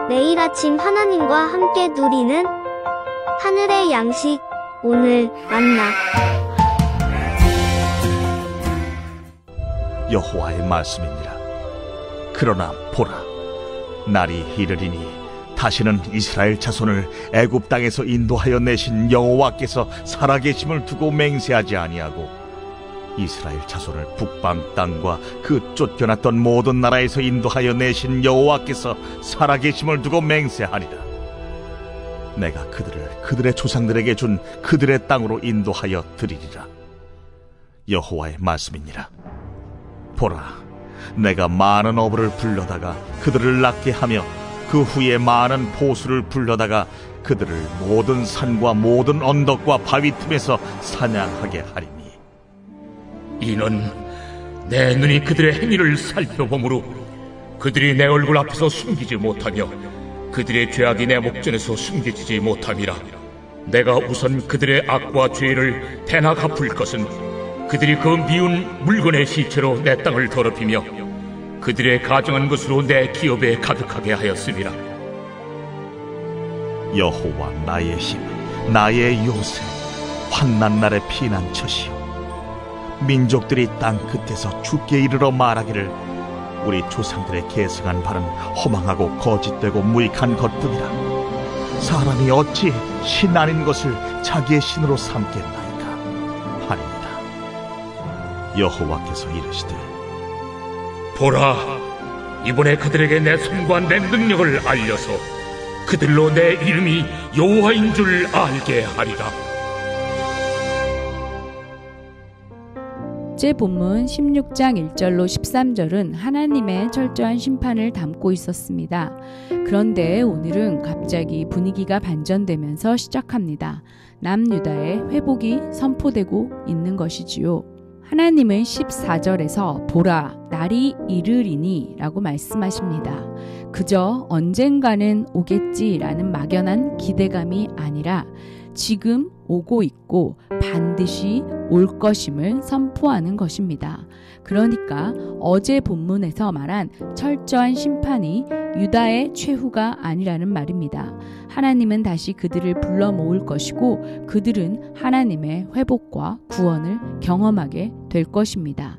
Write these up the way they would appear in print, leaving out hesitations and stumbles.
매일 아침 하나님과 함께 누리는 하늘의 양식, 오늘 만나. 여호와의 말씀이니라. 그러나 보라, 날이 이르리니 다시는 이스라엘 자손을 애굽 땅에서 인도하여 내신 여호와께서 살아계심을 두고 맹세하지 아니하고 이스라엘 자손을 북방 땅과 그 쫓겨났던 모든 나라에서 인도하여 내신 여호와께서 살아계심을 두고 맹세하리라. 내가 그들을 그들의 조상들에게 준 그들의 땅으로 인도하여 드리리라. 여호와의 말씀이니라. 보라, 내가 많은 어부를 불러다가 그들을 낳게 하며 그 후에 많은 포수를 불러다가 그들을 모든 산과 모든 언덕과 바위 틈에서 사냥하게 하리니 이는 내 눈이 그들의 행위를 살펴보므로 그들이 내 얼굴 앞에서 숨기지 못하며 그들의 죄악이 내 목전에서 숨겨지지 못함이라. 내가 우선 그들의 악과 죄를 대나 갚을 것은 그들이 그 미운 물건의 시체로 내 땅을 더럽히며 그들의 가정한 것으로 내 기업에 가득하게 하였음이라. 여호와 나의 힘, 나의 요새, 환난 날의 피난처시오. 민족들이 땅 끝에서 죽게 이르러 말하기를 우리 조상들의 계승한 바는 허망하고 거짓되고 무익한 것뿐이라. 사람이 어찌 신 아닌 것을 자기의 신으로 삼겠나이까 하리이다. 여호와께서 이르시되 보라, 이번에 그들에게 내 손과 내 능력을 알려서 그들로 내 이름이 여호와인 줄 알게 하리라. 제 본문 16장 1절로 13절은 하나님의 철저한 심판을 담고 있었습니다. 그런데 오늘은 갑자기 분위기가 반전되면서 시작합니다. 남유다의 회복이 선포되고 있는 것이지요. 하나님은 14절에서 보라, 날이 이르리니 라고 말씀하십니다. 그저 언젠가는 오겠지라는 막연한 기대감이 아니라 지금 오고 있고 반드시 올 것임을 선포하는 것입니다. 그러니까 어제 본문에서 말한 철저한 심판이 유다의 최후가 아니라는 말입니다. 하나님은 다시 그들을 불러 모을 것이고 그들은 하나님의 회복과 구원을 경험하게 될 것입니다.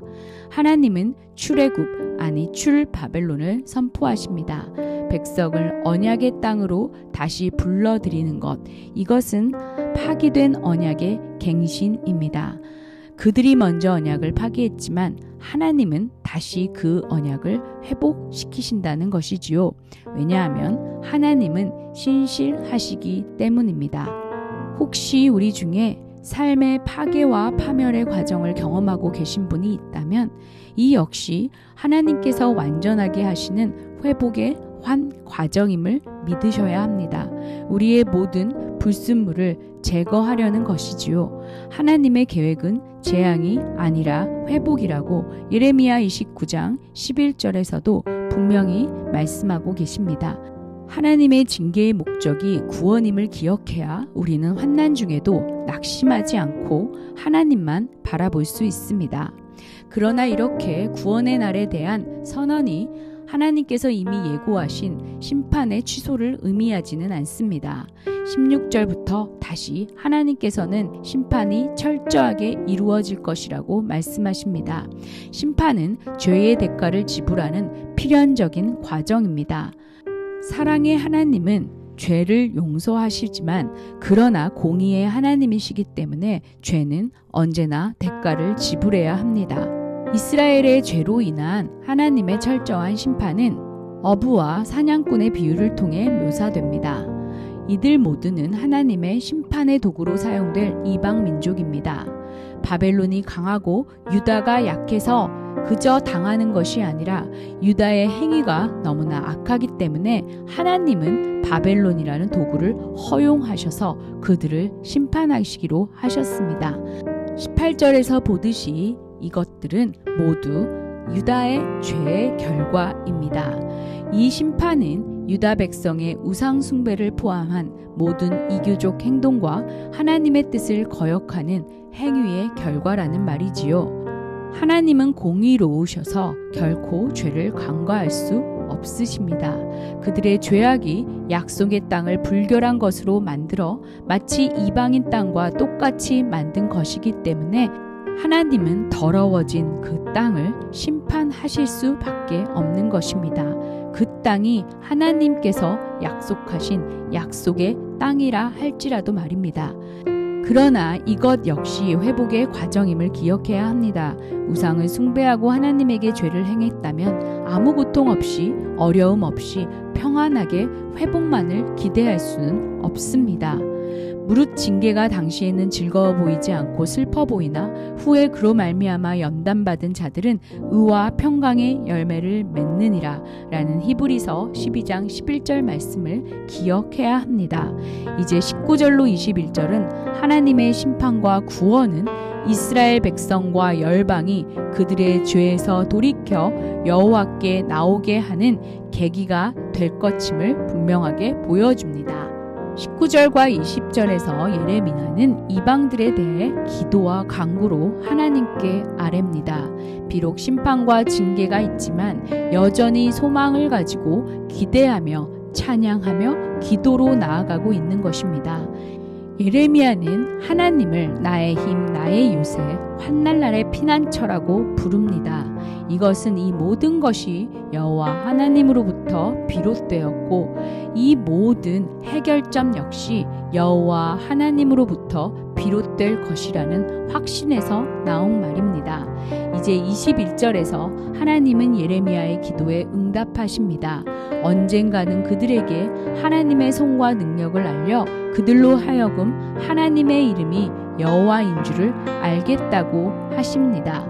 하나님은 출애굽, 아니 출바벨론을 선포하십니다. 백성을 언약의 땅으로 다시 불러들이는 것, 이것은 파기된 언약의 갱신입니다. 그들이 먼저 언약을 파기했지만 하나님은 다시 그 언약을 회복시키신다는 것이지요. 왜냐하면 하나님은 신실하시기 때문입니다. 혹시 우리 중에 삶의 파괴와 파멸의 과정을 경험하고 계신 분이 있다면 이 역시 하나님께서 완전하게 하시는 회복의 한 과정임을 믿으셔야 합니다. 우리의 모든 불순물을 제거하려는 것이지요. 하나님의 계획은 재앙이 아니라 회복이라고 예레미야 29장 11절에서도 분명히 말씀하고 계십니다. 하나님의 징계의 목적이 구원임을 기억해야 우리는 환난 중에도 낙심하지 않고 하나님만 바라볼 수 있습니다. 그러나 이렇게 구원의 날에 대한 선언이 하나님께서 이미 예고하신 심판의 취소를 의미하지는 않습니다. 16절부터 다시 하나님께서는 심판이 철저하게 이루어질 것이라고 말씀하십니다. 심판은 죄의 대가를 지불하는 필연적인 과정입니다. 사랑의 하나님은 죄를 용서하시지만 그러나 공의의 하나님이시기 때문에 죄는 언제나 대가를 지불해야 합니다. 이스라엘의 죄로 인한 하나님의 철저한 심판은 어부와 사냥꾼의 비유를 통해 묘사됩니다. 이들 모두는 하나님의 심판의 도구로 사용될 이방 민족입니다. 바벨론이 강하고 유다가 약해서 그저 당하는 것이 아니라 유다의 행위가 너무나 악하기 때문에 하나님은 바벨론이라는 도구를 허용하셔서 그들을 심판하시기로 하셨습니다. 18절에서 보듯이 이것들은 모두 유다의 죄의 결과입니다. 이 심판은 유다 백성의 우상 숭배를 포함한 모든 이교적 행동과 하나님의 뜻을 거역하는 행위의 결과라는 말이지요. 하나님은 공의로우셔서 결코 죄를 간과할 수 없으십니다. 그들의 죄악이 약속의 땅을 불결한 것으로 만들어 마치 이방인 땅과 똑같이 만든 것이기 때문에 하나님은 더러워진 그 땅을 심판하실 수밖에 없는 것입니다. 그 땅이 하나님께서 약속하신 약속의 땅이라 할지라도 말입니다. 그러나 이것 역시 회복의 과정임을 기억해야 합니다. 우상을 숭배하고 하나님에게 죄를 행했다면 아무 고통 없이 어려움 없이 평안하게 회복만을 기대할 수는 없습니다. 무릇 징계가 당시에는 즐거워 보이지 않고 슬퍼 보이나 후에 그로 말미암아 연단받은 자들은 의와 평강의 열매를 맺느니라 라는 히브리서 12장 11절 말씀을 기억해야 합니다. 이제 19절로 21절은 하나님의 심판과 구원은 이스라엘 백성과 열방이 그들의 죄에서 돌이켜 여호와께 나오게 하는 계기가 될 것임을 분명하게 보여줍니다. 19절과 20절에서 예레미야는 이방들에 대해 기도와 간구로 하나님께 아뢰입니다. 비록 심판과 징계가 있지만 여전히 소망을 가지고 기대하며 찬양하며 기도로 나아가고 있는 것입니다. 예레미야는 하나님을 나의 힘, 나의 요새, 환난날의 피난처라고 부릅니다. 이것은 이 모든 것이 여호와 하나님으로부터 비롯되었고 이 모든 해결점 역시 여호와 하나님으로부터 비롯될 것이라는 확신에서 나온 말입니다. 이제 21절에서 하나님은 예레미야의 기도에 응답하십니다. 언젠가는 그들에게 하나님의 손과 능력을 알려 그들로 하여금 하나님의 이름이 여호와인 줄을 알겠다고 하십니다.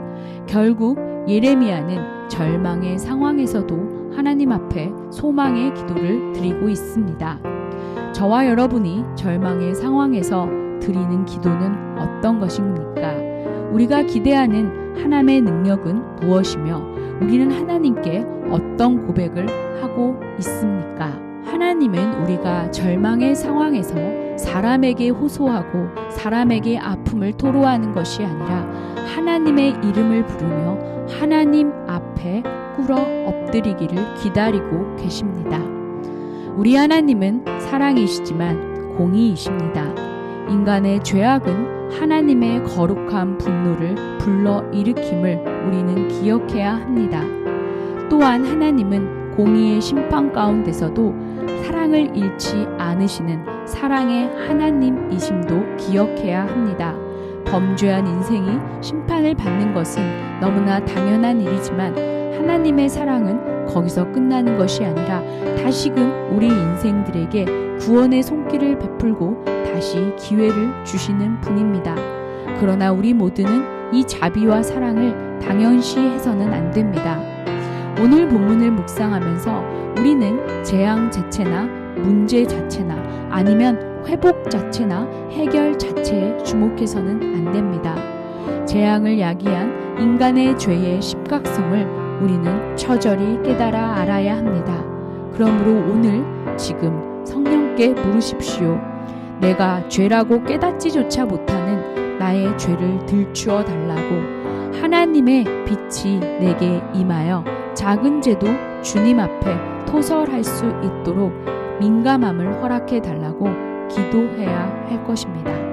결국 예레미야는 절망의 상황에서도 하나님 앞에 소망의 기도를 드리고 있습니다. 저와 여러분이 절망의 상황에서 드리는 기도는 어떤 것입니까? 우리가 기대하는 하나님의 능력은 무엇이며 우리는 하나님께 어떤 고백을 하고 있습니까? 하나님은 우리가 절망의 상황에서 사람에게 호소하고 사람에게 아픔을 토로하는 것이 아니라 하나님의 이름을 부르며 하나님 앞에 꿇어 엎드리기를 기다리고 계십니다. 우리 하나님은 사랑이시지만 공의이십니다. 인간의 죄악은 하나님의 거룩한 분노를 불러일으킴을 우리는 기억해야 합니다. 또한 하나님은 공의의 심판 가운데서도 사랑을 잃지 않으시는 사랑의 하나님이심도 기억해야 합니다. 범죄한 인생이 심판을 받는 것은 너무나 당연한 일이지만 하나님의 사랑은 거기서 끝나는 것이 아니라 다시금 우리 인생들에게 구원의 손길을 베풀고 다시 기회를 주시는 분입니다. 그러나 우리 모두는 이 자비와 사랑을 당연시 해서는 안 됩니다. 오늘 본문을 묵상하면서 우리는 재앙 자체나 문제 자체나 아니면 회복 자체나 해결 자체에 주목해서는 안 됩니다. 재앙을 야기한 인간의 죄의 심각성을 우리는 처절히 깨달아 알아야 합니다. 그러므로 오늘 지금 성령께 물으십시오. 내가 죄라고 깨닫지조차 못하는 나의 죄를 들추어 달라고 하나님의 빛이 내게 임하여 작은 죄도 주님 앞에 토설할 수 있도록 민감함을 허락해 달라고 기도해야 할 것입니다.